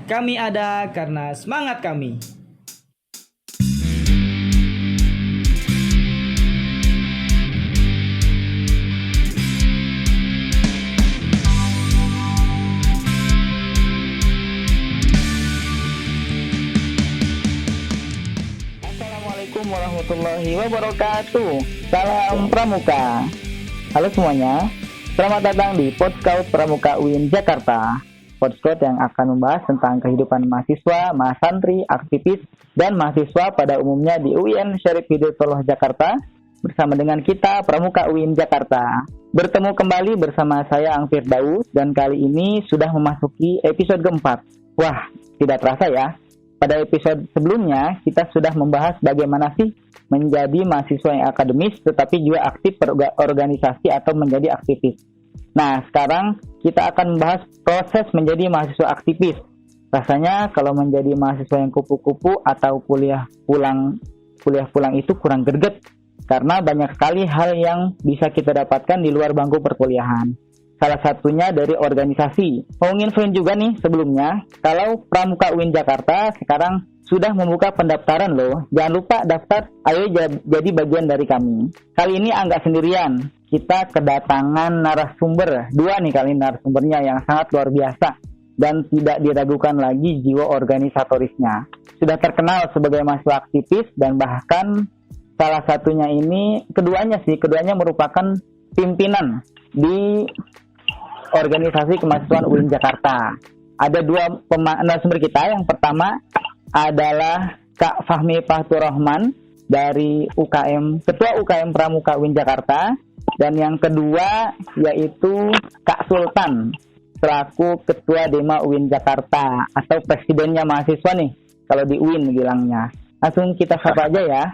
Kami ada karena semangat kami. Assalamualaikum warahmatullahi wabarakatuh. Salam Pramuka. Halo semuanya, selamat datang di Podcast Pramuka UIN Jakarta. Podcast yang akan membahas tentang kehidupan mahasiswa, mahasantri, aktivis, dan mahasiswa pada umumnya di UIN Syarif Hidayatullah Jakarta bersama dengan kita Pramuka UIN Jakarta. Bertemu kembali bersama saya Ang Firdaus dan kali ini sudah memasuki episode keempat. Wah, tidak terasa ya. Pada episode sebelumnya kita sudah membahas bagaimana sih menjadi mahasiswa yang akademis tetapi juga aktif berorganisasi atau menjadi aktivis. Nah, sekarang kita akan membahas proses menjadi mahasiswa aktivis. Rasanya kalau menjadi mahasiswa yang kupu-kupu atau kuliah pulang itu kurang greget karena banyak sekali hal yang bisa kita dapatkan di luar bangku perkuliahan. Salah satunya dari organisasi. Mau nginfoin juga nih sebelumnya, kalau Pramuka UIN Jakarta sekarang sudah membuka pendaftaran loh. Jangan lupa daftar, ayo jadi bagian dari kami. Kali ini enggak sendirian. Kita kedatangan narasumber, 2 nih kali narasumbernya yang sangat luar biasa dan tidak diragukan lagi jiwa organisatorisnya. Sudah terkenal sebagai mahasiswa aktivis dan bahkan salah satunya ini, keduanya merupakan pimpinan di organisasi kemahasiswaan UIN Jakarta. Ada 2 narasumber kita. Yang pertama adalah Kak Fahmi Fathur Rahman dari Ketua UKM Pramuka UIN Jakarta. Dan yang kedua yaitu Kak Sultan selaku Ketua Dema UIN Jakarta atau presidennya mahasiswa nih kalau di UIN bilangnya. Langsung kita sapa aja ya.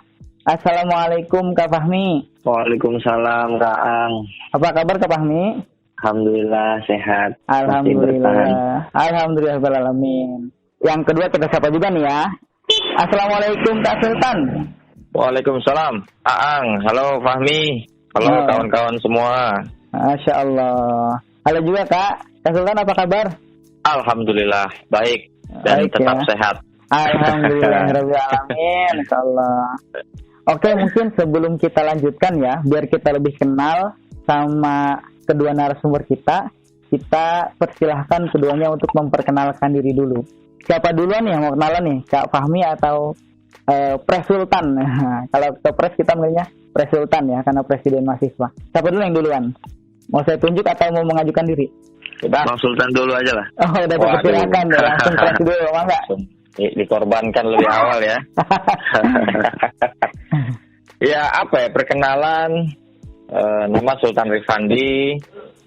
Assalamualaikum Kak Fahmi. Waalaikumsalam Kak Ang. Apa kabar Kak Fahmi? Alhamdulillah sehat. Alhamdulillah. Alhamdulillahirrahmanirrahim. Yang kedua kita sapa juga nih ya. Assalamualaikum Kak Sultan. Waalaikumsalam Kak Ang. Halo Fahmi. Halo kawan-kawan semua. Masya Allah. Halo juga Kak Sultan, apa kabar? Alhamdulillah baik dan baik, tetap ya. sehat. Alhamdulillahirrahmanirrahim. Insyaallah. Oke, mungkin sebelum kita lanjutkan ya, biar kita lebih kenal sama kedua narasumber kita persilahkan keduanya untuk memperkenalkan diri dulu. Siapa duluan nih yang mau kenalan nih? Kak Fahmi atau Pres Sultan? Kalau ke Pres kita namanya Pres Sultan ya, karena presiden mahasiswa. Siapa dulu yang duluan? Mau saya tunjuk atau mau mengajukan diri? Bang Sultan dulu aja lah. Oh, udah dipersilakan ya, langsung Pres dulu, mau nggak? Dikorbankan lebih awal ya. Ya apa ya, perkenalan, nama Sultan Rifandi.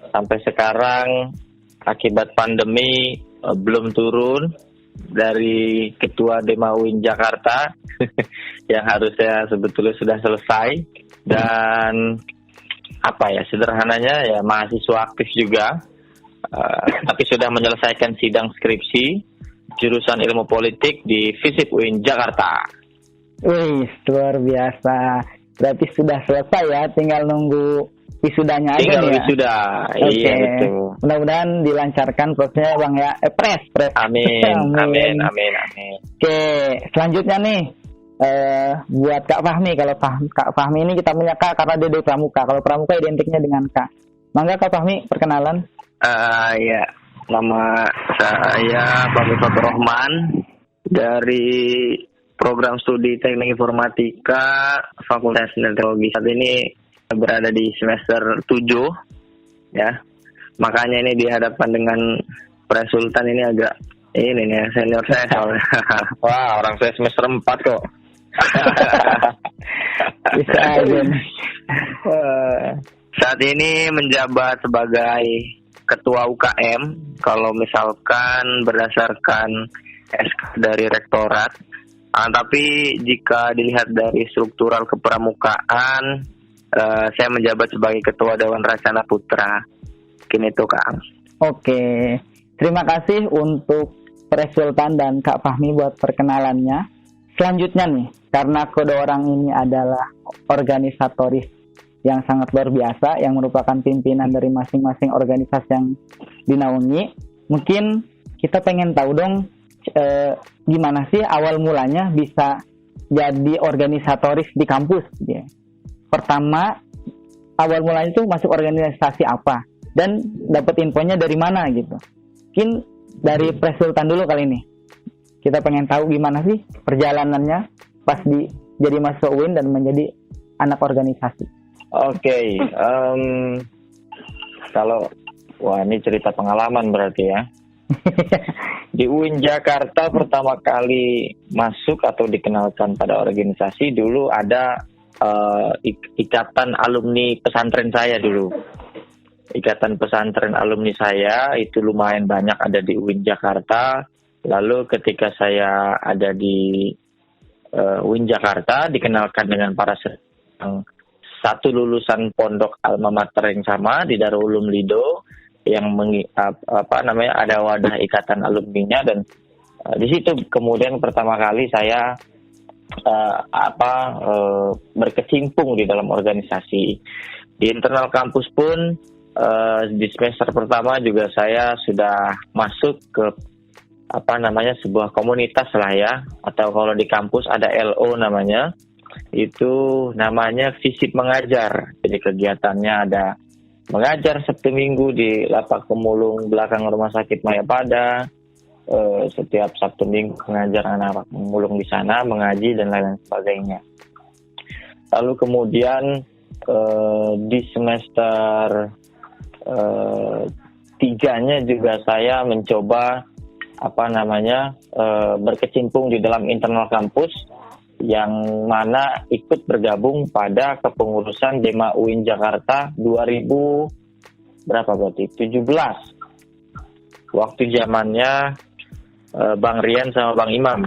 Sampai sekarang akibat pandemi belum turun dari Ketua Dema UIN Jakarta yang harusnya sebetulnya sudah selesai. Dan apa ya, sederhananya ya mahasiswa aktif juga, tapi sudah menyelesaikan sidang skripsi jurusan ilmu politik di FISIP UIN Jakarta. Wih, luar biasa. Berarti sudah selesai ya, tinggal nunggu wisudanya aja nih ya. Tinggal wisuda, okay. Iya betul. Mudah-mudahan dilancarkan prosesnya Bang ya. Pres. Amin. Oke, selanjutnya nih buat Kak Fahmi. Kalau Kak Fahmi ini kita punya Kak karena dia dari Pramuka. Kalau Pramuka identiknya dengan Kak. Mangga Kak Fahmi perkenalan. Ya, nama saya Fahmi Fathur Rahman dari program studi Teknik Informatika Fakultas Teknologi. Saat ini berada di semester 7 ya. Makanya ini dihadapkan dengan Pres Sultan ini agak ini nih senior saya soalnya. Wah, orang saya semester 4 kok. Bisa aja. Saat ini menjabat sebagai Ketua UKM. Kalau misalkan berdasarkan SK dari Rektorat. Tapi jika dilihat dari struktural kepramukaan, saya menjabat sebagai Ketua Dewan Rencana Putra. Mungkin itu Kang. Oke, terima kasih untuk Pres Sultan dan Kak Fahmi buat perkenalannya. Selanjutnya nih, karena kedua orang ini adalah organisatoris yang sangat luar biasa, yang merupakan pimpinan dari masing-masing organisasi yang dinaungi, mungkin kita pengen tahu dong gimana sih awal mulanya bisa jadi organisatoris di kampus ya. Pertama, awal mulanya itu masuk organisasi apa dan dapat infonya dari mana gitu. Mungkin dari Presultan dulu kali ini. Kita pengen tahu gimana sih perjalanannya pas jadi mahasiswa UIN dan menjadi anak organisasi. Oke, kalau ini cerita pengalaman berarti ya. Di UIN Jakarta pertama kali masuk atau dikenalkan pada organisasi dulu ada ikatan alumni pesantren saya dulu. Ikatan pesantren alumni saya itu lumayan banyak ada di UIN Jakarta. Lalu ketika saya ada di UIN Jakarta dikenalkan dengan para satu lulusan pondok alma mater yang sama di Darul Ulum Lido yang ada wadah ikatan alumninya, dan di situ kemudian pertama kali saya berkecimpung di dalam organisasi. Di internal kampus pun di semester pertama juga saya sudah masuk ke sebuah komunitas lah ya, atau kalau di kampus ada LO namanya. Itu namanya Visip Mengajar. Jadi kegiatannya ada mengajar Sabtu Minggu di lapak pemulung belakang Rumah Sakit Mayapada. Setiap Sabtu Minggu mengajar anak pemulung di sana, mengaji dan lain-lain sebagainya. Lalu kemudian di semester 3-nya juga saya mencoba berkecimpung di dalam internal kampus, yang mana ikut bergabung pada kepengurusan Dema UIN Jakarta 2017. Waktu zamannya Bang Rian sama Bang Imam.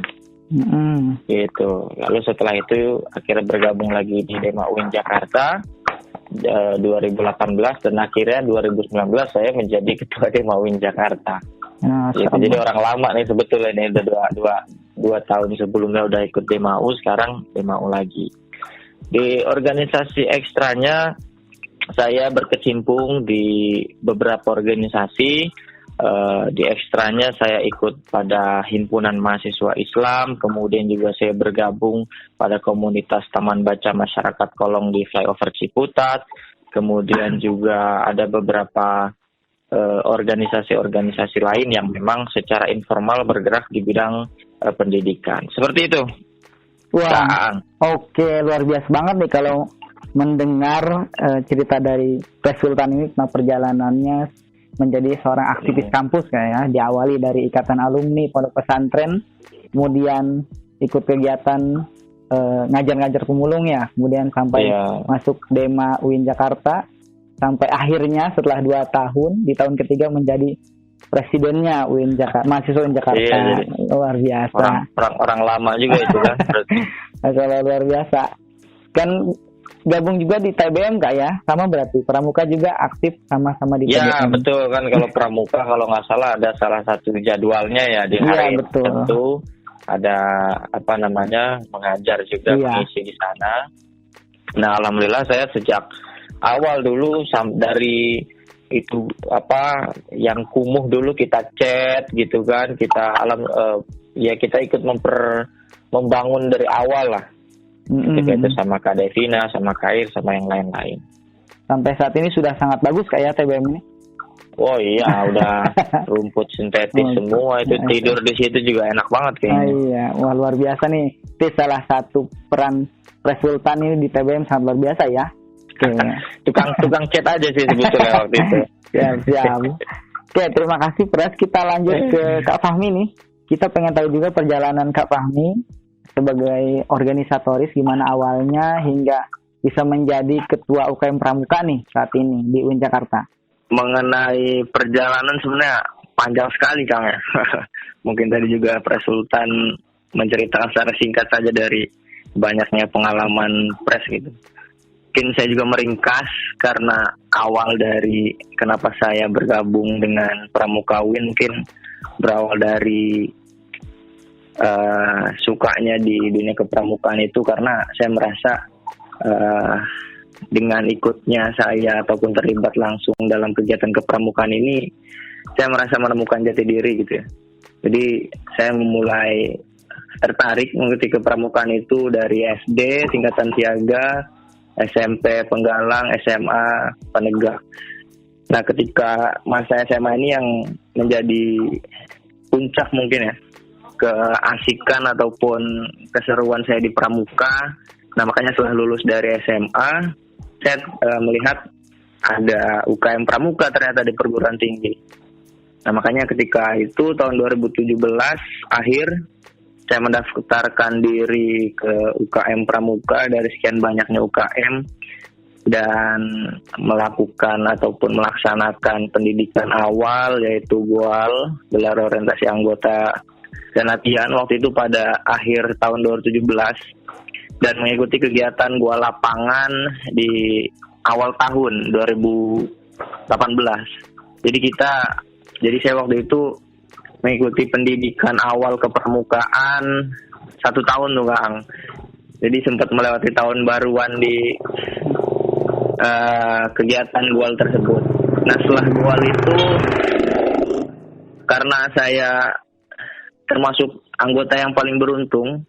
Gitu. Lalu setelah itu akhirnya bergabung lagi di Dema UIN Jakarta 2018, dan akhirnya 2019 saya menjadi ketua Dema UIN Jakarta. Gitu. Jadi orang lama nih sebetulnya, ini udah dua tahun sebelumnya udah ikut DEMAU, sekarang DEMAU lagi. Di organisasi ekstranya saya berkecimpung di beberapa organisasi. Di ekstranya saya ikut pada Himpunan Mahasiswa Islam, kemudian juga saya bergabung pada komunitas Taman Baca Masyarakat Kolong di Flyover Ciputat, kemudian juga ada beberapa organisasi-organisasi lain yang memang secara informal bergerak di bidang pendidikan. Seperti itu. Wah, oke, luar biasa banget nih kalau mendengar cerita dari Presultan ini tentang perjalanannya menjadi seorang aktivis kampus kayak ya. Diawali dari ikatan alumni pondok pesantren, kemudian ikut kegiatan ngajar-ngajar pemulung ya, kemudian sampai masuk Dema UIN Jakarta, sampai akhirnya setelah 2 tahun di tahun ketiga menjadi presidennya UIN Jakarta, mahasiswa UIN Jakarta. Luar biasa. Orang lama juga itu kan. Kalau luar biasa. Kan gabung juga di TBM Kak ya? Sama berarti. Pramuka juga aktif sama-sama di TBM. Ya, betul kan, kalau Pramuka kalau nggak salah ada salah satu jadwalnya ya di hari tertentu ada mengajar juga, mengisi di sana. Nah, alhamdulillah saya sejak awal dulu dari itu yang kumuh dulu kita chat gitu kan, kita ikut membangun dari awal lah. Ketika itu sama Kak Devina, sama Kair, sama yang lain-lain. Sampai saat ini sudah sangat bagus kayak TBM ini. Oh iya, udah rumput sintetis semua itu, tidur di situ juga enak banget kayaknya. Iya, wah luar biasa nih. Itu salah satu peran Presultan ini di TBM sangat luar biasa ya. Tukang chat aja sih sebetulnya waktu itu. Siap. Oke, terima kasih Pres. Kita lanjut ke Kak Fahmi nih. Kita pengen tahu juga perjalanan Kak Fahmi sebagai organisatoris, gimana awalnya hingga bisa menjadi ketua UKM Pramuka nih saat ini di UIN Jakarta. Mengenai perjalanan sebenarnya panjang sekali Kang ya. Mungkin tadi juga Presultan menceritakan secara singkat saja dari banyaknya pengalaman Pres gitu. Mungkin saya juga meringkas karena awal dari kenapa saya bergabung dengan Pramuka UIN mungkin berawal dari sukanya di dunia kepramukaan itu, karena saya merasa dengan ikutnya saya ataupun terlibat langsung dalam kegiatan kepramukaan ini, saya merasa menemukan jati diri gitu ya. Jadi saya memulai tertarik mengikuti kepramukaan itu dari SD, tingkatan siaga, SMP Penggalang, SMA Penegak. Nah, ketika masa SMA ini yang menjadi puncak mungkin ya, keasikan ataupun keseruan saya di pramuka. Nah, makanya setelah lulus dari SMA, saya melihat ada UKM Pramuka ternyata di perguruan tinggi. Nah, makanya ketika itu tahun 2017 akhir, saya mendaftarkan diri ke UKM Pramuka dari sekian banyaknya UKM dan melakukan ataupun melaksanakan pendidikan awal yaitu GOAL, gelar orientasi anggota dan latihan waktu itu pada akhir tahun 2017 dan mengikuti kegiatan GOAL lapangan di awal tahun 2018. Jadi saya waktu itu mengikuti pendidikan awal kepramukaan 1 tahun tuh Kang. Jadi sempat melewati tahun baruan di kegiatan GOAL tersebut. Nah, setelah GOAL itu karena saya termasuk anggota yang paling beruntung,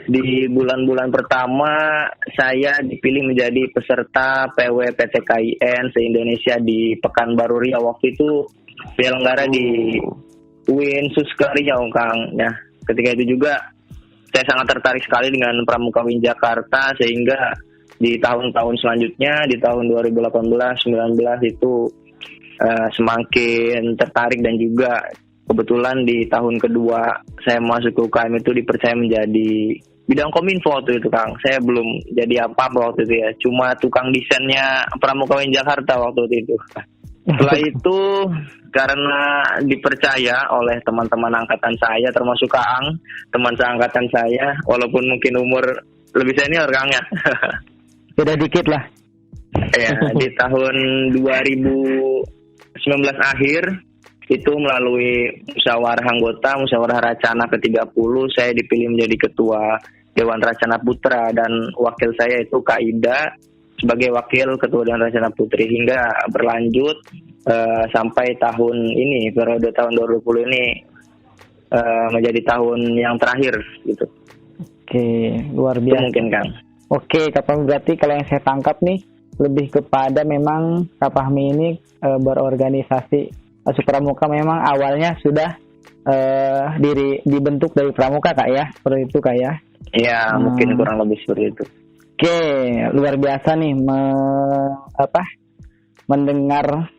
di bulan-bulan pertama saya dipilih menjadi peserta PW PTKIN se-Indonesia di Pekanbaru Riau. Waktu itu penyelenggara di UIN Suska Riau, Kang. Nah, ketika itu juga saya sangat tertarik sekali dengan Pramuka UIN Jakarta, sehingga di tahun-tahun selanjutnya, di tahun 2018-19 itu semakin tertarik dan juga kebetulan di tahun kedua saya masuk ke UKM itu dipercaya menjadi bidang kominfo waktu itu, Kang. Saya belum jadi apa-apa waktu itu ya, cuma tukang desainnya Pramuka UIN Jakarta waktu itu. Setelah itu karena dipercaya oleh teman-teman angkatan saya termasuk Kaang, teman seangkatan saya, walaupun mungkin umur lebih senior Kang ya. Beda dikit lah. Ya, di tahun 2019 akhir itu melalui musyawarah anggota, musyawarah Racana ke-30, saya dipilih menjadi ketua Dewan Racana Putra dan wakil saya itu Kak Ida sebagai wakil ketua Dewan Racana Putri hingga berlanjut sampai tahun ini, periode tahun 2020 ini menjadi tahun yang terakhir gitu. Oke, luar biasa. Itu mungkin Kang. Oke, Kak Fahmi, berarti kalau yang saya tangkap nih lebih kepada memang Kak Fahmi ini berorganisasi masuk pramuka memang awalnya sudah dibentuk dari pramuka Kak ya, seperti itu Kak ya? Iya, mungkin kurang lebih seperti itu. Oke, luar biasa nih mendengar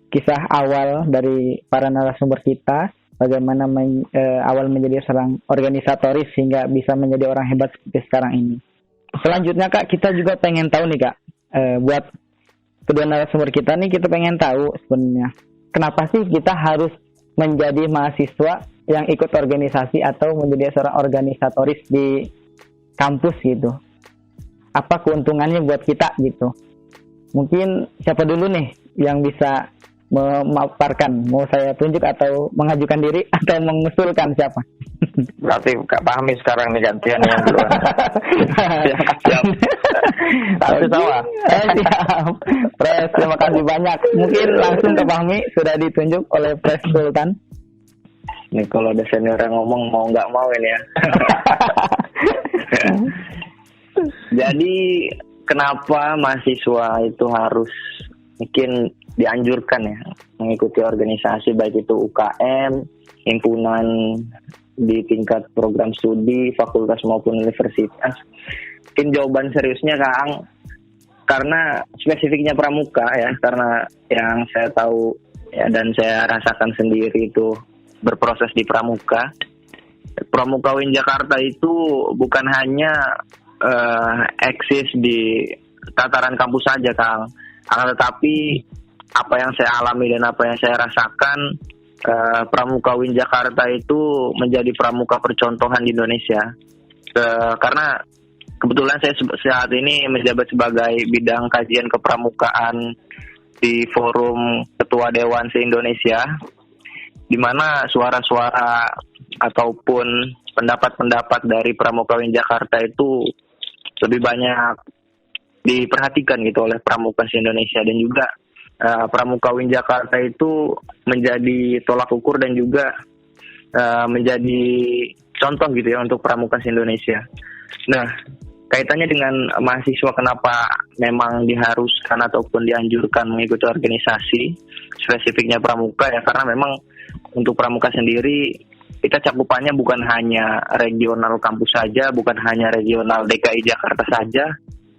kisah awal dari para narasumber kita, bagaimana awal menjadi seorang organisatoris hingga bisa menjadi orang hebat seperti sekarang ini. Selanjutnya Kak, kita juga pengen tahu nih Kak, buat kedua narasumber kita nih, kita pengen tahu sebenarnya kenapa sih kita harus menjadi mahasiswa yang ikut organisasi atau menjadi seorang organisatoris di kampus gitu. Apa keuntungannya buat kita gitu. Mungkin siapa dulu nih yang bisa memaparkan, mau saya tunjuk atau mengajukan diri atau mengusulkan siapa? Berarti Kak Fahmi sekarang nih gantian yang duluan. Siap. Tapi sama. Siap. Pres, terima kasih banyak. Mungkin langsung Kak Fahmi sudah ditunjuk oleh Pres Sultan. Nih kalau ada senior yang ngomong mau nggak mau ini ya. Jadi kenapa mahasiswa itu harus mungkin dianjurkan ya mengikuti organisasi baik itu UKM, himpunan di tingkat program studi, fakultas maupun universitas. Mungkin jawaban seriusnya Kang, karena spesifiknya pramuka ya, karena yang saya tahu ya dan saya rasakan sendiri itu berproses di pramuka. Pramuka UIN Jakarta itu bukan hanya eksis di tataran kampus saja Kang, akan tetapi apa yang saya alami dan apa yang saya rasakan, Pramuka UIN Jakarta itu menjadi pramuka percontohan di Indonesia. Karena kebetulan saya saat ini menjabat sebagai bidang kajian kepramukaan di forum Ketua Dewan se-Indonesia, di mana suara-suara ataupun pendapat-pendapat dari Pramuka UIN Jakarta itu lebih banyak diperhatikan gitu oleh pramuka se-Indonesia, dan juga Pramuka UIN Jakarta itu menjadi tolak ukur dan juga menjadi contoh gitu ya untuk pramuka Indonesia. Nah, kaitannya dengan mahasiswa, kenapa memang diharuskan ataupun dianjurkan mengikuti organisasi spesifiknya pramuka ya, karena memang untuk pramuka sendiri kita cakupannya bukan hanya regional kampus saja, bukan hanya regional DKI Jakarta saja,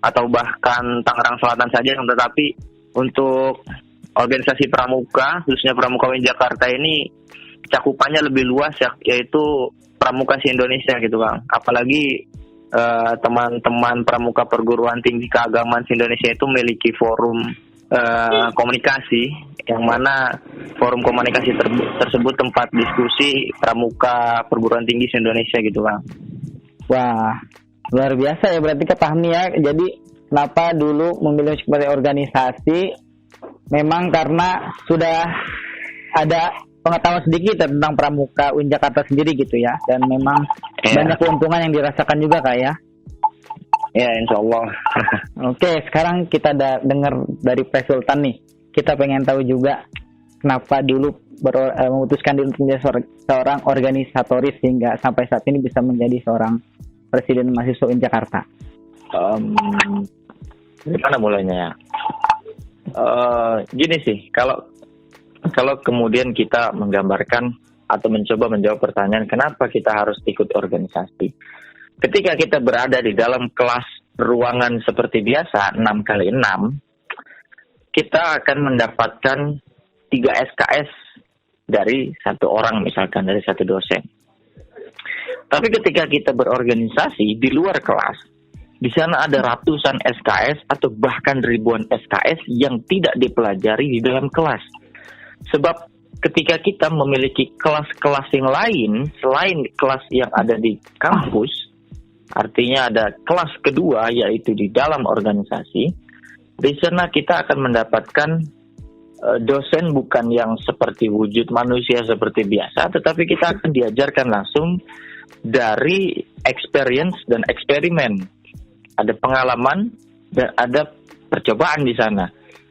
atau bahkan Tangerang Selatan saja, tetapi untuk organisasi pramuka, khususnya Pramuka UIN Jakarta ini cakupannya lebih luas ya, yaitu pramuka Indonesia gitu Kang. Apalagi teman-teman pramuka perguruan tinggi keagamaan Indonesia itu memiliki forum komunikasi, yang mana forum komunikasi tersebut tempat diskusi pramuka perguruan tinggi Indonesia gitu Bang. Wah, luar biasa ya berarti Kak Fahmi ya. Jadi kenapa dulu memilih sebagai organisasi, memang karena sudah ada pengetahuan sedikit tentang pramuka UIN Jakarta sendiri gitu ya, dan memang banyak keuntungan yang dirasakan juga Kak ya. Ya, insya Allah. Oke, sekarang kita dengar dari Pak Sultan nih. Kita pengen tahu juga kenapa dulu memutuskan diri untuk menjadi seorang organisatoris hingga sampai saat ini bisa menjadi seorang presiden mahasiswa UIN Jakarta. Dari mana mulainya ya? Gini sih, kalau kemudian kita menggambarkan atau mencoba menjawab pertanyaan kenapa kita harus ikut organisasi. Ketika kita berada di dalam kelas ruangan seperti biasa 6x6, kita akan mendapatkan 3 SKS dari satu orang, misalkan dari satu dosen. Tapi ketika kita berorganisasi di luar kelas, di sana ada ratusan SKS atau bahkan ribuan SKS yang tidak dipelajari di dalam kelas. Sebab ketika kita memiliki kelas-kelas yang lain selain kelas yang ada di kampus, artinya ada kelas kedua yaitu di dalam organisasi, di sana kita akan mendapatkan dosen bukan yang seperti wujud manusia seperti biasa, tetapi kita akan diajarkan langsung dari experience dan eksperimen. Ada pengalaman dan ada percobaan di sana.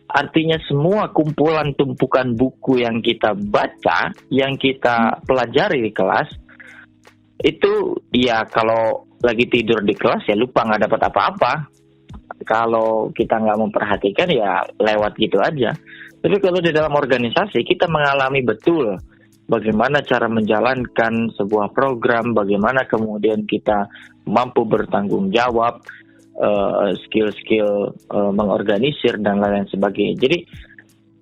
Artinya semua kumpulan tumpukan buku yang kita baca, yang kita pelajari di kelas, itu ya kalau lagi tidur di kelas ya lupa, nggak dapat apa-apa. Kalau kita nggak memperhatikan ya lewat gitu aja. Tapi kalau di dalam organisasi kita mengalami betul bagaimana cara menjalankan sebuah program, bagaimana kemudian kita mampu bertanggung jawab, skill-skill mengorganisir dan lain-lain sebagainya. Jadi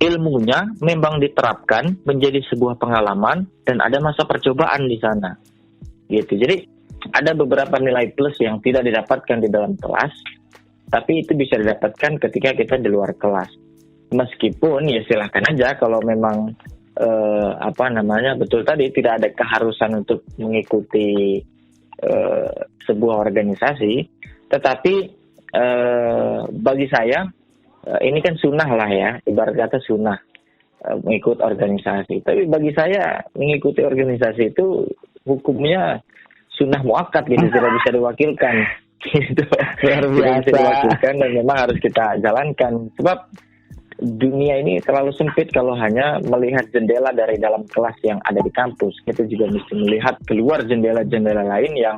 ilmunya memang diterapkan menjadi sebuah pengalaman dan ada masa percobaan di sana. Gitu. Jadi ada beberapa nilai plus yang tidak didapatkan di dalam kelas, tapi itu bisa didapatkan ketika kita di luar kelas. Meskipun ya silahkan aja kalau memang betul tadi tidak ada keharusan untuk mengikuti sebuah organisasi, tetapi bagi saya ini kan sunnah lah ya, ibarat kata sunnah mengikut organisasi. Tapi bagi saya mengikuti organisasi itu hukumnya sunnah muakkad gitu, tidak bisa diwakilkan gitu. Tidak bisa diwakilkan dan memang harus kita jalankan. Sebab dunia ini terlalu sempit kalau hanya melihat jendela dari dalam kelas yang ada di kampus. Kita juga mesti melihat keluar jendela-jendela lain yang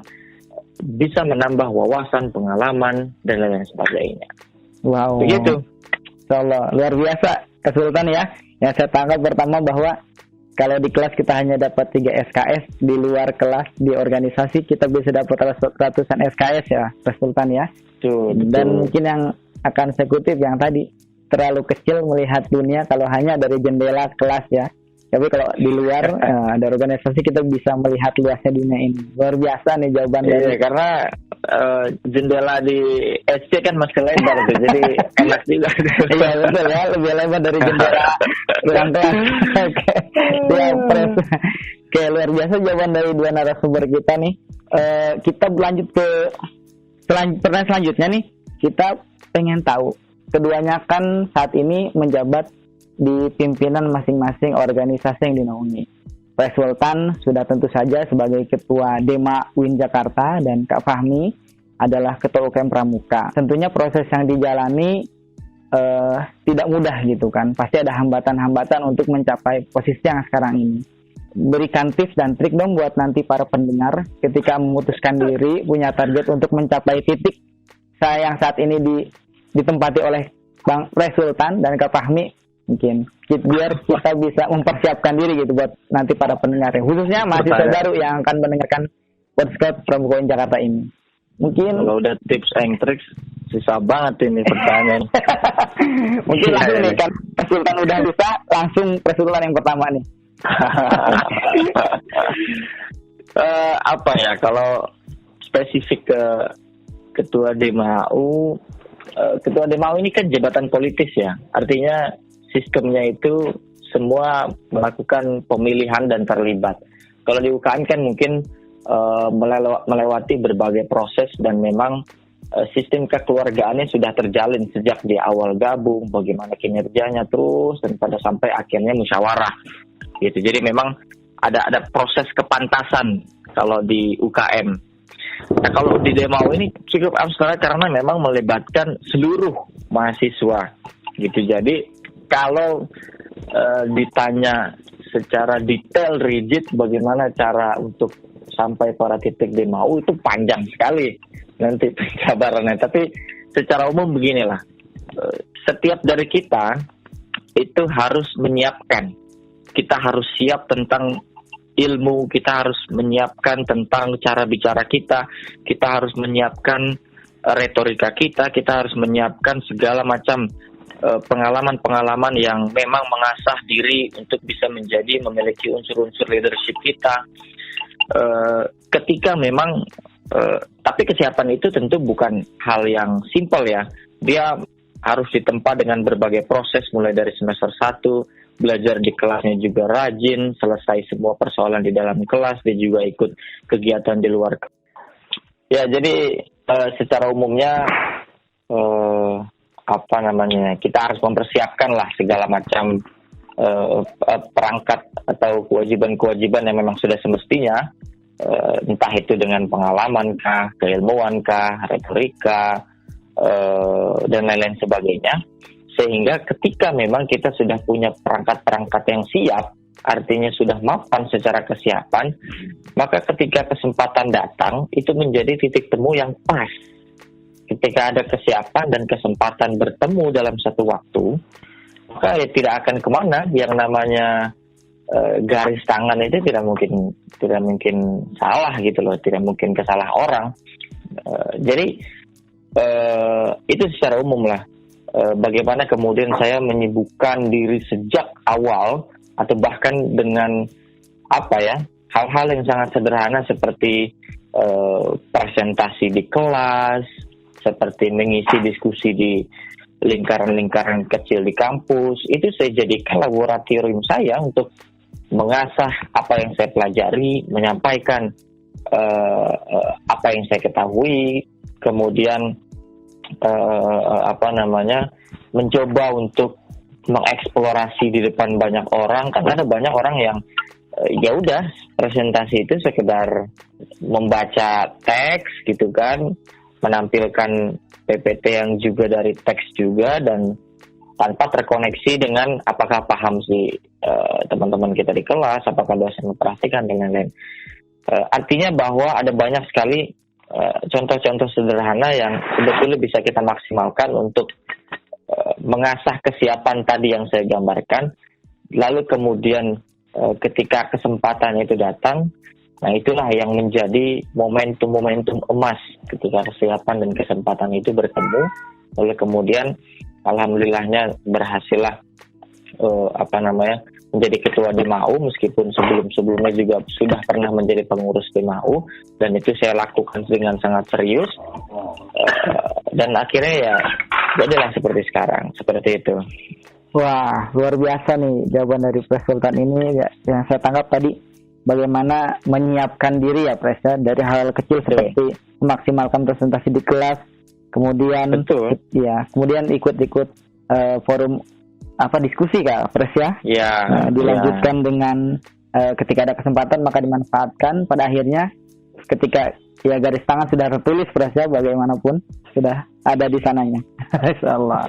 bisa menambah wawasan, pengalaman, dan lain-lain sebagainya. Wow. Begitu. Insyaallah, luar biasa Kak Sultan ya. Yang saya tangkap pertama bahwa kalau di kelas kita hanya dapat 3 SKS, di luar kelas, di organisasi kita bisa dapat ratusan SKS ya Kak Sultan ya. Betul. Dan mungkin yang akan saya kutip yang tadi, terlalu kecil melihat dunia kalau hanya dari jendela kelas ya. Tapi kalau di luar dari organisasi kita bisa melihat luasnya dunia ini. Luar biasa nih jawaban dari. Karena jendela di SC kan masih lebar tuh, jadi enak juga. Iya betul ya, lebih lebar dari jendela ruang kelas. Oke, luar biasa jawaban dari dua narasumber kita nih. Kita berlanjut ke pertanyaan selanjutnya nih. Kita pengen tahu, keduanya kan saat ini menjabat di pimpinan masing-masing organisasi yang dinaungi. Pak Sultan sudah tentu saja sebagai Ketua Dema UIN Jakarta dan Kak Fahmi adalah Ketua UKM Pramuka. Tentunya proses yang dijalani tidak mudah gitu kan. Pasti ada hambatan-hambatan untuk mencapai posisi yang sekarang ini. berikan tips dan trik dong buat nanti para pendengar ketika memutuskan diri punya target untuk mencapai titik saya yang saat ini ditempati oleh Bang Resultan dan Kak Fahmi, mungkin biar kita bisa mempersiapkan diri gitu buat nanti para pendengar, khususnya mahasiswa baru yang akan mendengarkan podcast Pramuka UIN Jakarta ini. Mungkin kalau udah tips and tricks susah banget ini pertanyaan. Mungkin langsung nih kan Resultan udah bisa, langsung Resultan yang pertama nih. Apa ya, kalau spesifik ke Ketua DMAU, Ketua DMAU ini kan jabatan politis ya, artinya sistemnya itu semua melakukan pemilihan dan terlibat. Kalau di UKM kan mungkin melewati berbagai proses dan memang sistem kekeluargaannya sudah terjalin sejak di awal gabung, bagaimana kinerjanya terus dan pada sampai akhirnya musyawarah gitu. Jadi memang ada proses kepantasan kalau di UKM. Nah, kalau di DMAU ini cukup abstrak karena memang melibatkan seluruh mahasiswa gitu. Jadi kalau ditanya secara detail rigid bagaimana cara untuk sampai pada titik DMAU, itu panjang sekali nanti penjabarannya. Tapi secara umum beginilah, setiap dari kita itu harus menyiapkan. Kita harus siap tentang ilmu, kita harus menyiapkan tentang cara bicara kita harus menyiapkan retorika kita harus menyiapkan segala macam pengalaman-pengalaman yang memang mengasah diri untuk bisa memiliki unsur-unsur leadership kita. Ketika memang tapi kesiapan itu tentu bukan hal yang simpel ya. Dia harus ditempa dengan berbagai proses, mulai dari semester 1 belajar di kelasnya juga rajin, selesai semua persoalan di dalam kelas, dia juga ikut kegiatan di luar. Ya, jadi secara umumnya kita harus mempersiapkan lah segala macam perangkat atau kewajiban-kewajiban yang memang sudah semestinya, entah itu dengan pengalaman kah, keilmuan kah, retorika, dan lain-lain sebagainya. Sehingga ketika memang kita sudah punya perangkat-perangkat yang siap, artinya sudah mapan secara kesiapan, maka ketika kesempatan datang, itu menjadi titik temu yang pas. Ketika ada kesiapan dan kesempatan bertemu dalam satu waktu, maka ya tidak akan kemana. Yang namanya garis tangan itu tidak mungkin salah gitu loh, tidak mungkin kesalah orang. Jadi itu secara umum lah. Bagaimana kemudian saya menyibukkan diri sejak awal, atau bahkan dengan hal-hal yang sangat sederhana seperti presentasi di kelas, seperti mengisi diskusi di lingkaran-lingkaran kecil di kampus. Itu saya jadikan laboratorium saya untuk mengasah apa yang saya pelajari, menyampaikan apa yang saya ketahui, kemudian mencoba untuk mengeksplorasi di depan banyak orang. Kan ada banyak orang yang ya udah presentasi itu sekedar membaca teks gitu kan, menampilkan PPT yang juga dari teks juga, dan tanpa terkoneksi dengan apakah paham si teman-teman kita di kelas, apakah dosen memperhatikan dan lain-lain. Artinya bahwa ada banyak sekali contoh-contoh sederhana yang sebetulnya bisa kita maksimalkan untuk mengasah kesiapan tadi yang saya gambarkan. Lalu kemudian ketika kesempatan itu datang, nah itulah yang menjadi momentum-momentum emas ketika kesiapan dan kesempatan itu bertemu. Lalu kemudian alhamdulillahnya berhasillah menjadi ketua DMAU, meskipun sebelumnya juga sudah pernah menjadi pengurus DMAU, dan itu saya lakukan dengan sangat serius, dan akhirnya ya jadilah seperti sekarang, seperti itu. Wah, luar biasa nih jawaban dari Pres Sultan ini ya, yang saya tangkap tadi, bagaimana menyiapkan diri ya Pres ya, dari hal kecil seperti memaksimalkan presentasi di kelas, kemudian kemudian ikut forum diskusi Kak Pres ya. Dilanjutkan dengan ketika ada kesempatan maka dimanfaatkan, pada akhirnya ketika ya garis tangan sudah tertulis Pres ya, bagaimanapun sudah ada di sananya. Insyaallah.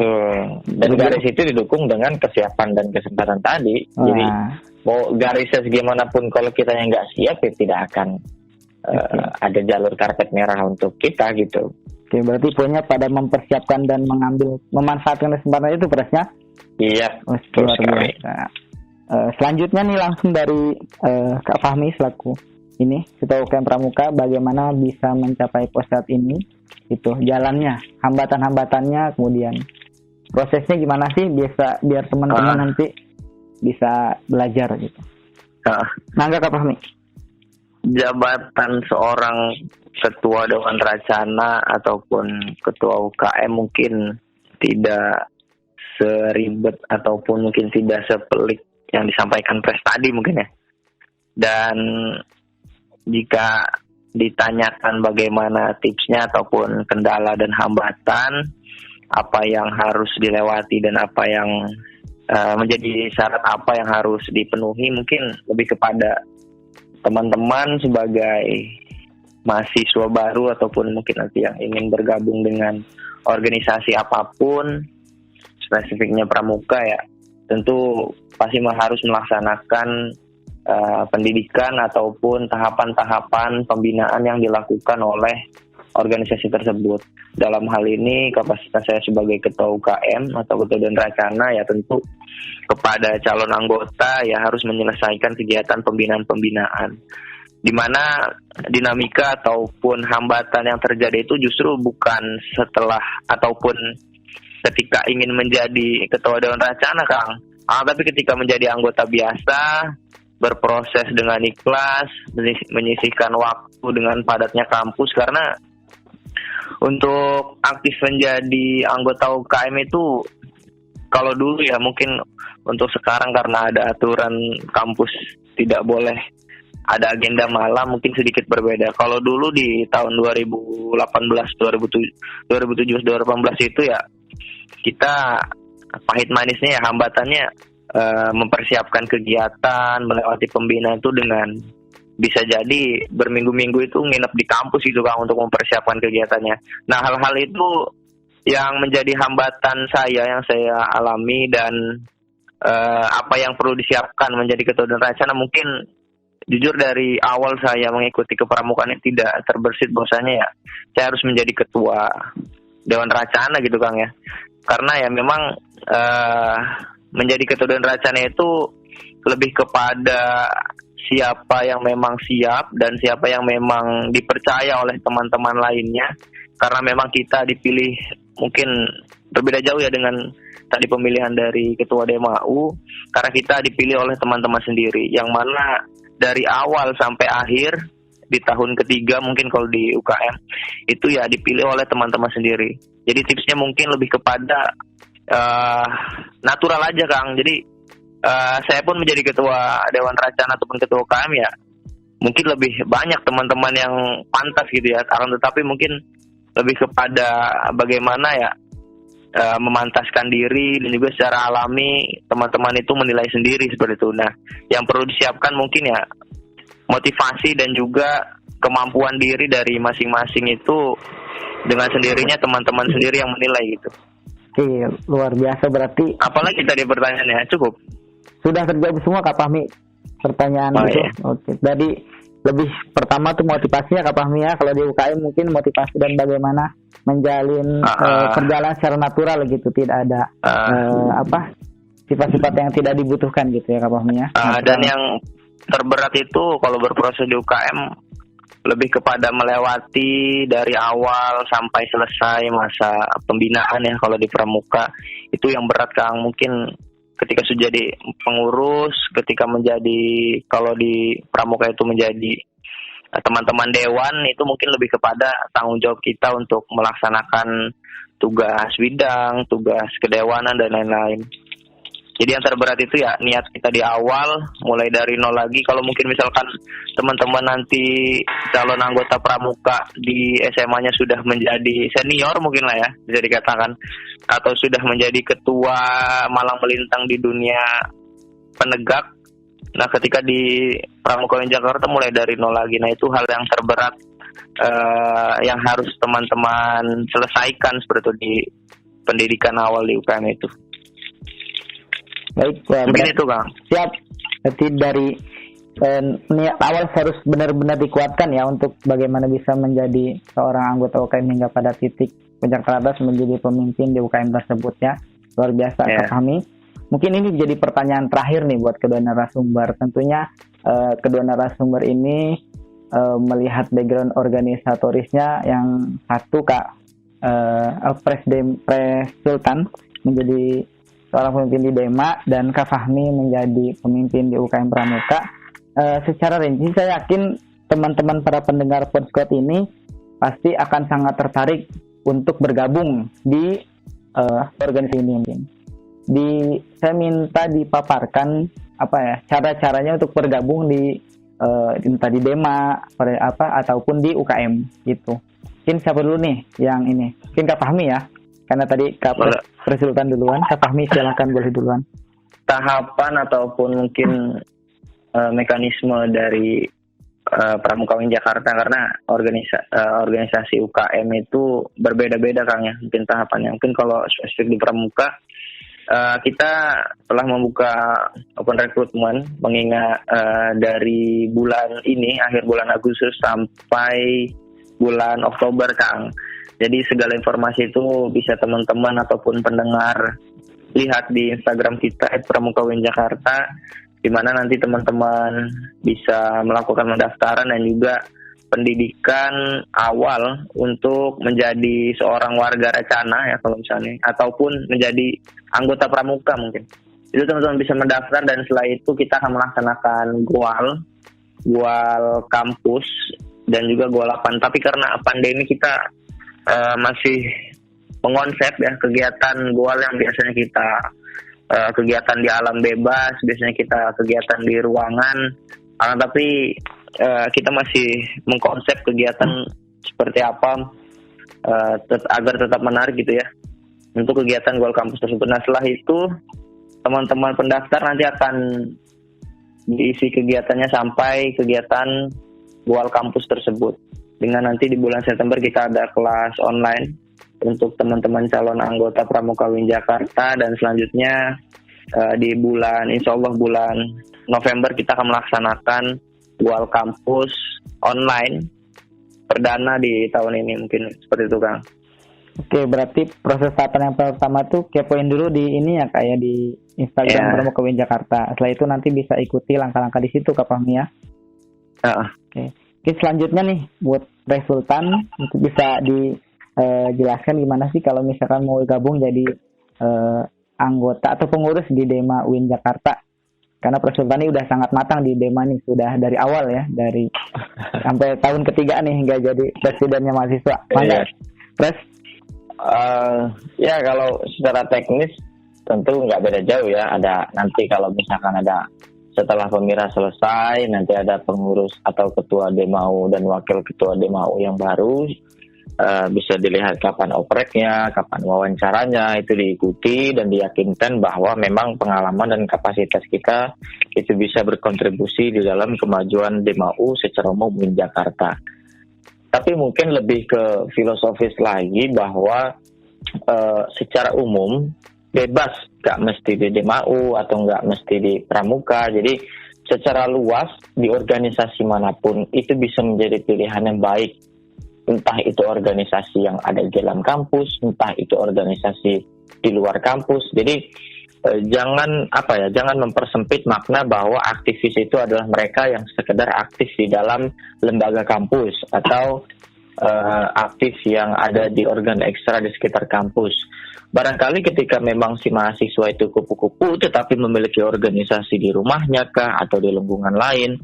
Dan garis itu didukung dengan kesiapan dan kesempatan tadi. Jadi mau garisnya segimanapun kalau kita yang nggak siap ya tidak akan ada jalur karpet merah untuk kita gitu. Oke, berarti poinnya pada mempersiapkan dan memanfaatkan kesempatan itu Presnya. Iya. Luar biasa. Selanjutnya nih langsung dari Kak Fahmi selaku ini Ketua UKM Pramuka, bagaimana bisa mencapai pos saat ini, itu jalannya, hambatan-hambatannya, kemudian prosesnya gimana sih biar teman-teman nanti bisa belajar gitu. Nangga Kak Fahmi. Jabatan seorang ketua Dewan Racana ataupun ketua UKM mungkin tidak seribet ataupun mungkin tidak sepelik yang disampaikan Pres tadi mungkin ya. Dan jika ditanyakan bagaimana tipsnya ataupun kendala dan hambatan, apa yang harus dilewati dan apa yang menjadi syarat apa yang harus dipenuhi, mungkin lebih kepada teman-teman sebagai mahasiswa baru ataupun mungkin nanti yang ingin bergabung dengan organisasi apapun, spesifiknya pramuka ya, tentu pasti harus melaksanakan pendidikan ataupun tahapan-tahapan pembinaan yang dilakukan oleh organisasi tersebut. Dalam hal ini kapasitas saya sebagai ketua UKM atau ketua Dewan Racana ya tentu kepada calon anggota ya harus menyelesaikan kegiatan pembinaan-pembinaan. Di mana dinamika ataupun hambatan yang terjadi itu justru bukan setelah ataupun ketika ingin menjadi ketua Dewan Racana, Kang. Tapi ketika menjadi anggota biasa, berproses dengan ikhlas, menyisihkan waktu dengan padatnya kampus, karena untuk aktif menjadi anggota UKM itu kalau dulu ya mungkin untuk sekarang karena ada aturan kampus tidak boleh ada agenda malam mungkin sedikit berbeda. Kalau dulu di tahun 2018, 2017, 2018 itu ya kita pahit manisnya ya hambatannya mempersiapkan kegiatan, melewati pembinaan itu dengan bisa jadi berminggu-minggu itu nginep di kampus gitu Kang untuk mempersiapkan kegiatannya. Nah hal-hal itu yang menjadi hambatan saya yang saya alami dan apa yang perlu disiapkan menjadi ketua Dewan Racana, mungkin jujur dari awal saya mengikuti kepramukaan ini tidak terbersit bahwasanya ya saya harus menjadi ketua Dewan Racana gitu Kang ya. Karena ya memang menjadi ketua Dewan Racana itu lebih kepada siapa yang memang siap dan siapa yang memang dipercaya oleh teman-teman lainnya. Karena memang kita dipilih mungkin berbeda jauh ya dengan tadi pemilihan dari ketua DMAU, karena kita dipilih oleh teman-teman sendiri, yang mana dari awal sampai akhir di tahun ketiga mungkin kalau di UKM itu ya dipilih oleh teman-teman sendiri. Jadi tipsnya mungkin lebih kepada natural aja Kang. Jadi saya pun menjadi ketua Dewan Racana ataupun ketua UKM ya mungkin lebih banyak teman-teman yang pantas gitu ya, akan tetapi mungkin lebih kepada bagaimana ya memantaskan diri dan juga secara alami teman-teman itu menilai sendiri seperti itu. Nah yang perlu disiapkan mungkin ya motivasi dan juga kemampuan diri dari masing-masing itu dengan sendirinya teman-teman sendiri yang menilai gitu. Oke, luar biasa berarti. Apalagi tadi pertanyaannya, cukup? Sudah terjawab semua Kak Fahmi pertanyaan itu. Iya. Oke, tadi lebih pertama tuh motivasinya Kak Fahmi ya. Kalau di UKM mungkin motivasi dan bagaimana menjalin perjalanan secara natural gitu, tidak ada sifat-sifat yang tidak dibutuhkan gitu ya Kak Fahmi ya. Dan yang terberat itu kalau berproses di UKM lebih kepada melewati dari awal sampai selesai masa pembinaan ya. Kalau di pramuka itu yang berat Kang, mungkin ketika sudah jadi pengurus, ketika menjadi kalau di pramuka itu menjadi teman-teman dewan, itu mungkin lebih kepada tanggung jawab kita untuk melaksanakan tugas bidang, tugas kedewanan dan lain-lain. Jadi yang terberat itu ya niat kita di awal, mulai dari nol lagi. Kalau mungkin misalkan teman-teman nanti calon anggota pramuka di SMA-nya sudah menjadi senior mungkin lah ya, bisa dikatakan. Atau sudah menjadi ketua malang melintang di dunia penegak, Nah, ketika di Pramuka UIN Jakarta mulai dari nol lagi. Nah, itu hal yang terberat yang harus teman-teman selesaikan seperti itu di pendidikan awal di UKM itu. Baik, Mungkin itu, Kang. Siap. Berarti dari niat awal harus benar-benar dikuatkan ya untuk bagaimana bisa menjadi seorang anggota UKM hingga pada titik puncak teratas menjadi pemimpin di UKM tersebut ya. Luar biasa, Kak Fahmi. Mungkin ini jadi pertanyaan terakhir nih buat kedua narasumber. Tentunya kedua narasumber ini melihat background organisatorisnya, yang satu Kak Pres Sultan menjadi seorang pemimpin di DEMA dan Kak Fahmi menjadi pemimpin di UKM Pramuka. Secara rinci saya yakin teman-teman para pendengar podcast ini pasti akan sangat tertarik untuk bergabung di organisasi ini mungkin. Saya minta dipaparkan cara-caranya untuk bergabung di entah di DEMA ataupun di UKM gitu. Mungkin siapa dulu nih yang ini? Mungkin Kak Fahmi ya. Karena tadi Kak Sultan duluan, Kak Fahmi silakan boleh duluan. Tahapan ataupun mungkin mekanisme dari Pramuka UIN Jakarta, karena organisasi UKM itu berbeda-beda, Kang ya, mungkin tahapannya. Mungkin kalau spesifik di Pramuka kita telah membuka open recruitment mengingat dari bulan ini, akhir bulan Agustus sampai bulan Oktober, Kang. Jadi segala informasi itu bisa teman-teman ataupun pendengar lihat di Instagram kita @pramuka UIN Jakarta, di mana nanti teman-teman bisa melakukan pendaftaran dan juga pendidikan awal untuk menjadi seorang warga Racana ya kalau misalnya, ataupun menjadi anggota Pramuka mungkin. Itu teman-teman bisa mendaftar, dan setelah itu kita akan melaksanakan goal kampus dan juga goal 8. Tapi karena pandemi kita masih mengonsep ya kegiatan goal yang biasanya kita kegiatan di alam bebas, biasanya kita kegiatan di ruangan, tapi kita masih mengkonsep kegiatan seperti apa agar tetap menarik gitu ya untuk kegiatan goal kampus tersebut. Nah, setelah itu teman-teman pendaftar nanti akan diisi kegiatannya sampai kegiatan goal kampus tersebut, dengan nanti di bulan September kita ada kelas online untuk teman-teman calon anggota Pramuka UIN Jakarta, dan selanjutnya di insya Allah bulan November kita akan melaksanakan goal kampus online perdana di tahun ini, mungkin seperti itu, Kang. Oke, berarti proses tahapan yang pertama tuh kepoin dulu di ini ya, kayak di Instagram Pramuka UIN Jakarta. Setelah itu nanti bisa ikuti langkah-langkah di situ, Kak Fahmi ya. Oke, selanjutnya nih buat Sultan, untuk bisa jelaskan gimana sih kalau misalkan mau gabung jadi anggota atau pengurus di DEMA UIN Jakarta. Karena Pres Sultan ini udah sangat matang di DEMA nih, sudah dari awal ya, dari sampai tahun ketiga nih hingga jadi presidennya mahasiswa. Mangga, Pres. Ya kalau secara teknis tentu nggak beda jauh ya. Ada nanti kalau misalkan ada setelah pemira selesai, nanti ada pengurus atau ketua DEMAU dan wakil ketua DEMAU yang baru. Bisa dilihat kapan opreknya, kapan wawancaranya, itu diikuti dan diyakinkan bahwa memang pengalaman dan kapasitas kita itu bisa berkontribusi di dalam kemajuan DEMAU secara umum di Jakarta. Tapi mungkin lebih ke filosofis lagi bahwa secara umum bebas, gak mesti di DEMAU atau gak mesti di Pramuka. Jadi secara luas di organisasi manapun itu bisa menjadi pilihan yang baik. Entah itu organisasi yang ada di dalam kampus, entah itu organisasi di luar kampus. Jadi jangan mempersempit makna bahwa aktivis itu adalah mereka yang sekedar aktif di dalam lembaga kampus atau aktif yang ada di organ ekstra di sekitar kampus. Barangkali ketika memang si mahasiswa itu kupu-kupu tetapi memiliki organisasi di rumahnya kah atau di lingkungan lain,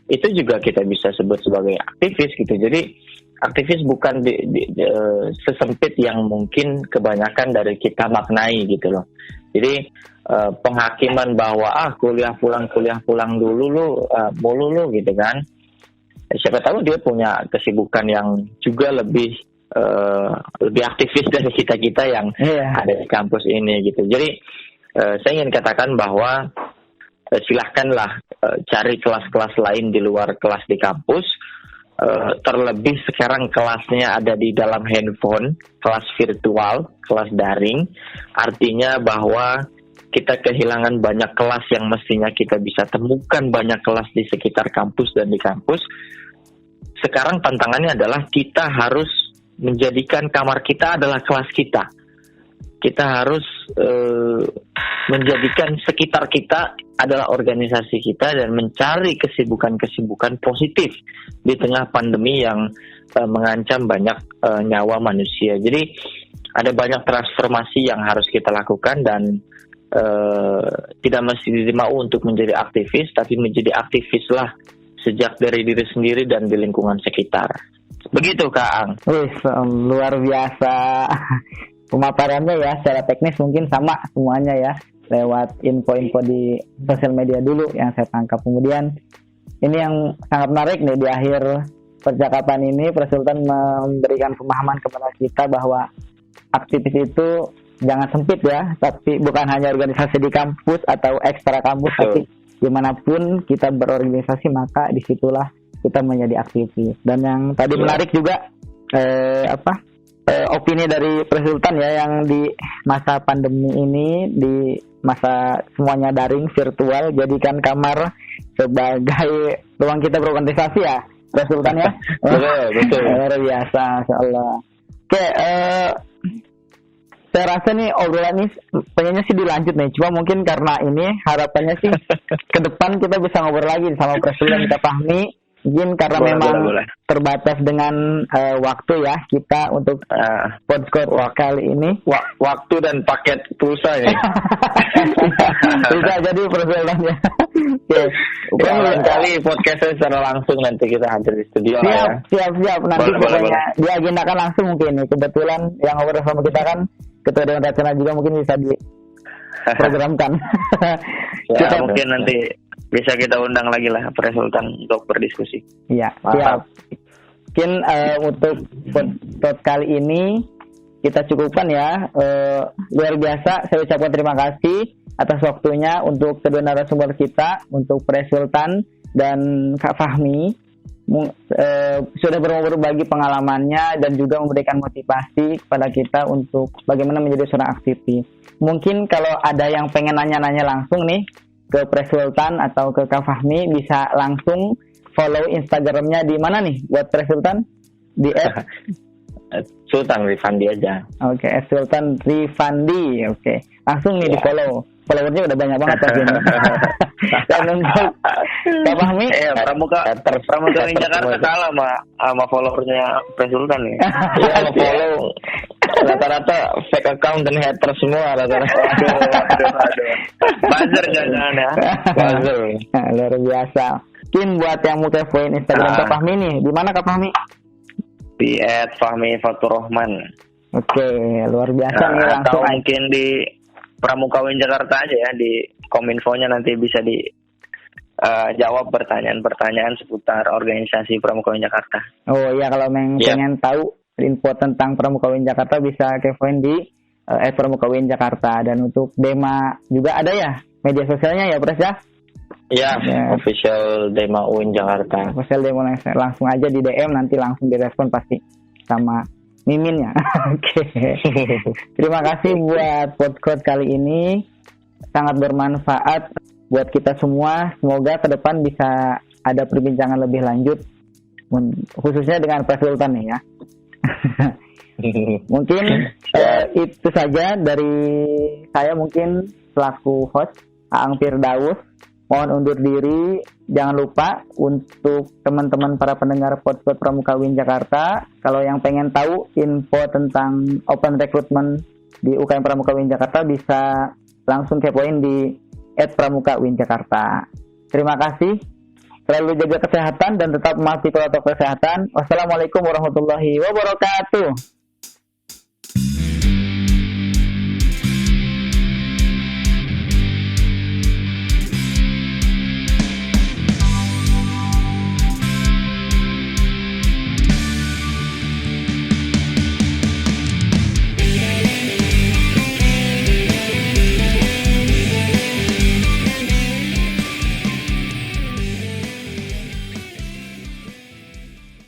itu juga kita bisa sebut sebagai aktivis gitu. Jadi aktivis bukan sesempit yang mungkin kebanyakan dari kita maknai gitu loh. Jadi penghakiman bahwa kuliah pulang dulu mulu lu gitu kan. Siapa tahu dia punya kesibukan yang juga lebih aktivis dari kita yang ada di kampus ini gitu. Jadi saya ingin katakan bahwa silahkanlah cari kelas-kelas lain di luar kelas di kampus. Terlebih sekarang kelasnya ada di dalam handphone, kelas virtual, kelas daring. Artinya bahwa kita kehilangan banyak kelas yang mestinya kita bisa temukan banyak kelas di sekitar kampus dan di kampus. Sekarang tantangannya adalah kita harus menjadikan kamar kita adalah kelas kita. Kita harus menjadikan sekitar kita adalah organisasi kita dan mencari kesibukan-kesibukan positif di tengah pandemi yang mengancam banyak nyawa manusia. Jadi ada banyak transformasi yang harus kita lakukan dan tidak mesti diri mau untuk menjadi aktivis, tapi menjadi aktivislah sejak dari diri sendiri dan di lingkungan sekitar. Begitu Kak Ang. Wih, luar biasa. Pemaparannya ya secara teknis mungkin sama semuanya ya, lewat info-info di sosial media dulu yang saya tangkap. Kemudian ini yang sangat menarik nih, di akhir percakapan ini Sultan memberikan pemahaman kepada kita bahwa aktivis itu jangan sempit ya, tapi bukan hanya organisasi di kampus atau ekstra kampus, tapi dimanapun kita berorganisasi maka disitulah kita menjadi aktivis. Dan yang tadi menarik juga opini dari Sultan ya, yang di masa pandemi ini, di masa semuanya daring virtual, jadikan kamar sebagai ruang kita berorganisasi ya Sultan ya. Betul. Luar biasa, insyaallah. Oke, saya rasa nih obrolan ini pengennya sih dilanjut nih, cuma mungkin karena ini harapannya sih ke depan kita bisa ngobrol lagi sama Sultan kita Fahmi. Mungkin karena boleh. Terbatas dengan waktu ya kita untuk podcast kali ini. Waktu dan paket pulsa ya. Bisa jadi persoalannya. Lain kali podcastnya secara langsung nanti kita hadir di studio. Siap. Nanti pokoknya diagendakan langsung mungkin nih. Kebetulan yang ngobrol sama kita kan Ketua Dewan Nasional juga, mungkin bisa diprogramkan. Kita mungkin nanti bisa kita undang lagi lah Sultan untuk berdiskusi. Iya, siap. Mungkin untuk podcast kali ini kita cukupkan ya. Luar biasa, saya ucapkan terima kasih atas waktunya untuk kedua narasumber kita, untuk Sultan dan Kak Fahmi. Sudah berbagi pengalamannya dan juga memberikan motivasi kepada kita untuk bagaimana menjadi seorang aktivis. Mungkin kalau ada yang pengen nanya-nanya langsung nih ke Sultan atau ke Kak Fahmi, bisa langsung follow Instagramnya di mana nih buat Sultan? Di Sultan Rifandi aja. Oke, Sultan Rifandi. Oke, langsung nih di follow. Followernya udah banyak banget pasti. Dan untuk Kak Fahmi, Pramuka di Jakarta kalah sama followernya Sultan nih. Iya, follow rata-rata fake account dan hater semua rata-rata. Aduh. Buzzer jangan ya. Buzzer. Luar biasa. Mungkin buat yang mau kepoin Instagram Kak Fahmi nih, di mana Kak Fahmi? Di @fahmi_faturrahman. Oke, luar biasa nih, langsung atau mungkin di Pramuka UIN Jakarta aja ya, di Kominfo-nya nanti bisa di jawab pertanyaan-pertanyaan seputar organisasi Pramuka UIN Jakarta. Oh iya, kalau pengen tahu info tentang Pramuka UIN Jakarta bisa kepoin di @pramuka UIN Jakarta. Dan untuk Dema juga ada ya media sosialnya ya ya? Ya, official Dema UIN Jakarta. Official Dema, langsung aja di DM, nanti langsung direspon pasti sama miminnya. Oke. Terima kasih buat podcast kali ini, sangat bermanfaat buat kita semua. Semoga ke depan bisa ada perbincangan lebih lanjut, khususnya dengan Sultan nih ya. Mungkin itu saja dari saya, mungkin selaku host Aang Firdaus. Mohon undur diri. Jangan lupa untuk teman-teman para pendengar podcast Pramuka UIN Jakarta, kalau yang pengen tahu info tentang open recruitment di UKM Pramuka UIN Jakarta bisa langsung kepoin di @pramuka UIN Jakarta. Terima kasih. Selalu jaga kesehatan dan tetap mematuhi protokol kesehatan. Wassalamualaikum warahmatullahi wabarakatuh.